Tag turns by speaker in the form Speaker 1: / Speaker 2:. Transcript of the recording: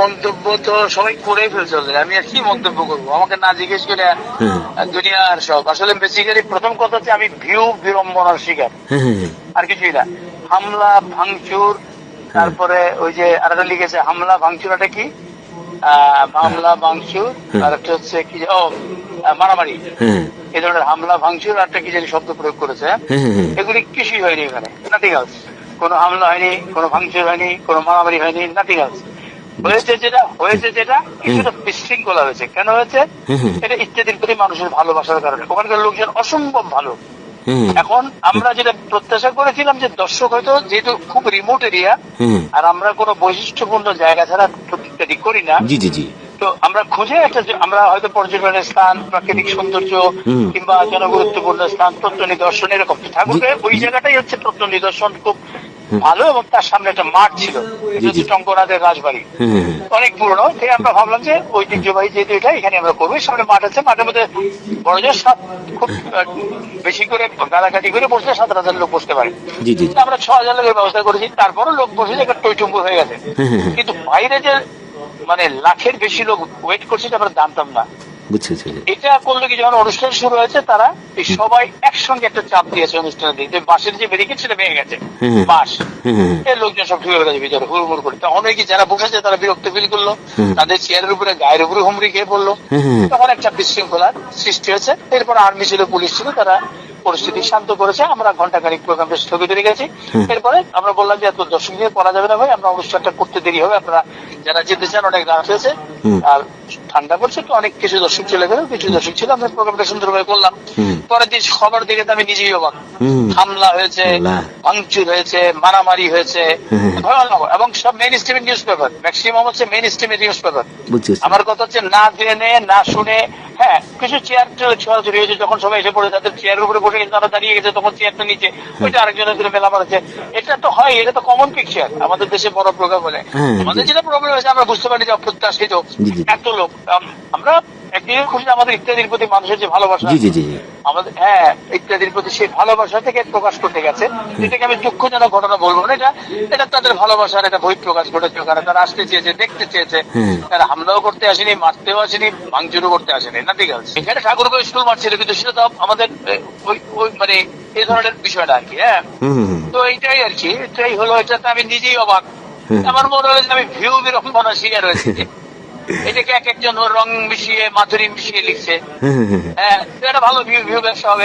Speaker 1: মন্তব্য তো সবাই করে ফেলছে, আমি আর কি মন্তব্য করবো, আমাকে না জিজ্ঞেস করে দুনিয়ার সব। আসলে বেসিক্যালি প্রথম কথা হচ্ছে আমি ভিউ বিড়ম্বনার শিকার, আর কিছুই না। হামলা ভাঙচুর, তারপরে ওই যে আরেকটা লিখেছে হামলা ভাঙচুর, এটা কি মামলা ভাঙচুর, আর একটা হচ্ছে কি মারামারি, এই ধরনের হামলা ভাঙচুর, আর একটা কি জানি শব্দ প্রয়োগ করেছে। এগুলি কিছুই হয়নি এখানে, নাথিং এলস। কোনো হামলা হয়নি, কোনো ভাঙচুর হয়নি, কোনো মারামারি হয়নি, নাথিং এলস। হয়েছে যেটা কিছুটা বিশৃঙ্খলা হয়েছে। কেন হয়েছে? এটা ইত্যাদির প্রতি মানুষের ভালোবাসার কারণে। ওখানকার লোকজন অসম্ভব ভালো। এখন আমরা যেটা প্রত্যাশা করেছিলাম যে দর্শক হয়তো, যেহেতু খুব রিমোট এরিয়া আর আমরা কোনো বৈশিষ্ট্যপূর্ণ জায়গা ছাড়া ইত্যাদি করি না, তো আমরা খুঁজে একটা, আমরা হয়তো পর্যটনের স্থান, প্রাকৃতিক সৌন্দর্য কিংবা জনগুরুত্বপূর্ণ স্থান, তথ্য নিদর্শন, এরকম ঠাকুরের ওই জায়গাটাই হচ্ছে তথ্য নিদর্শন, খুব ভালো। এবং তার সামনে একটা মাঠ ছিল, এটা হচ্ছে টঙ্কনাথের রাজবাড়ি, অনেক পুরনো। তাই আমরা ভাবলাম যে ঐতিহ্যবাহী যেহেতু এটা, এখানে আমরা করবো। সামনে মাঠ আছে, মাঠের মধ্যে বড় জোর খুব বেশি করে গালাগাটি করে বসলে 7,000 লোক বসতে পারে। আমরা 6,000 লোকের ব্যবস্থা করেছি, তারপরও লোক বসে একটা টইটুম্বুর হয়ে গেছে। কিন্তু বাইরে যে মানে লাখের বেশি লোক ওয়েট করছে, আমরা জানতাম না। এটা করলো কি, যখন অনুষ্ঠান শুরু হয়েছে তারা এই সবাই একসঙ্গে একটা চাপ দিয়েছে অনুষ্ঠানের দিকে, বাসের যে ব্যারিকেড সেটা ভেঙে গেছে, বাস, এই লোকজন সব ঢুকে গেছে ভিতরে হুড়মুড় করে। অনেকে যারা বসেছে তারা বিরক্ত ফিল করলো, তাদের চেয়ারের উপরে গায়ের উপরে হুমড়ি খেয়ে পড়লো। তখন একটা বিশৃঙ্খলার সৃষ্টি হয়েছে। এরপর আর্মি ছিল, পুলিশ ছিল, তারা পরিস্থিতি শান্ত করেছে। আমরা ঘন্টাখানিক প্রোগ্রামটা স্থগিত রেখেছি। এরপরে আমরা বললাম যে এত দর্শক নিয়ে করা যাবে না ভাই, আমরা অনুষ্ঠানটা করতে দেরি হবে, আপনারা যারা যেতে চান, অনেক রাত হয়েছে আর ঠান্ডা পড়ছে, তো অনেক কিছু দর্শক চলে গেল, কিছু দর্শক ছিল, আমরা প্রোগ্রামটা সুন্দরভাবে করলাম। পরের দিন খবর দেখে তো আমি নিজেই অবাক, হামলা হয়েছে, ভাঙচুর হয়েছে, মারামারি হয়েছে, ভয়ানক। এবং সব main stream news paper, maximum হচ্ছে মেইন স্ট্রিমের নিউজ পেপার। আমার কথা হচ্ছে না জেনে না শুনে, হ্যাঁ কিছু চেয়ার ছোড়াছড়ি হয়েছে, যখন সবাই এসে পড়ে তাদের চেয়ারের উপরে বসে গেছে, তারা দাঁড়িয়ে গেছে, তখন চেয়ারটা নিচে, ওইটা আরেকজনের দিকে মেলা মারছে। এটা তো হয়, এটা তো কমন পিকচার আমাদের দেশে বড় প্রোগ্রাম হলে। আমাদের যেটা প্রবলেম হয়েছে, আমরা বুঝতে পারি যে অপ্রত্যাশিত এত লোক। আমরা একদিকে খুশি, আমাদের ইত্যাদির প্রতি মানুষের যে ভালোবাসা, আমাদের ইত্যাদির প্রতি সেই ভালোবাসা থেকে প্রকাশ করতে গেছে। এটাকে আমি দুঃখজনক ঘটনা বলবো না, এটা তাদের ভালোবাসার একটা বহিঃপ্রকাশ ঘটেছে। ওখানে তারা আসতে চেয়েছে, দেখতে চেয়েছে, তারা হামলাও করতে আসেনি, মারতেও আসেনি, ভাঙচুরও করতে আসেনি, না ঠিক আছে। এখানে ঠাকুরকে স্কুল মারছিল, কিন্তু সেটা তো আমাদের মানে এই ধরনের বিষয়টা আর কি। তো এইটাই আর কি, এটাই হলো। এটাতে আমি নিজেই অবাক। আমার মনে হয় যে আমি ভিউ বিড়ম্বনার শিকার হয়েছি। এটাকে এক একজন রং মিশিয়ে, মাধুরী মিশিয়ে লিখছে। এটা ভালো ভিউ ব্যবসা হবে।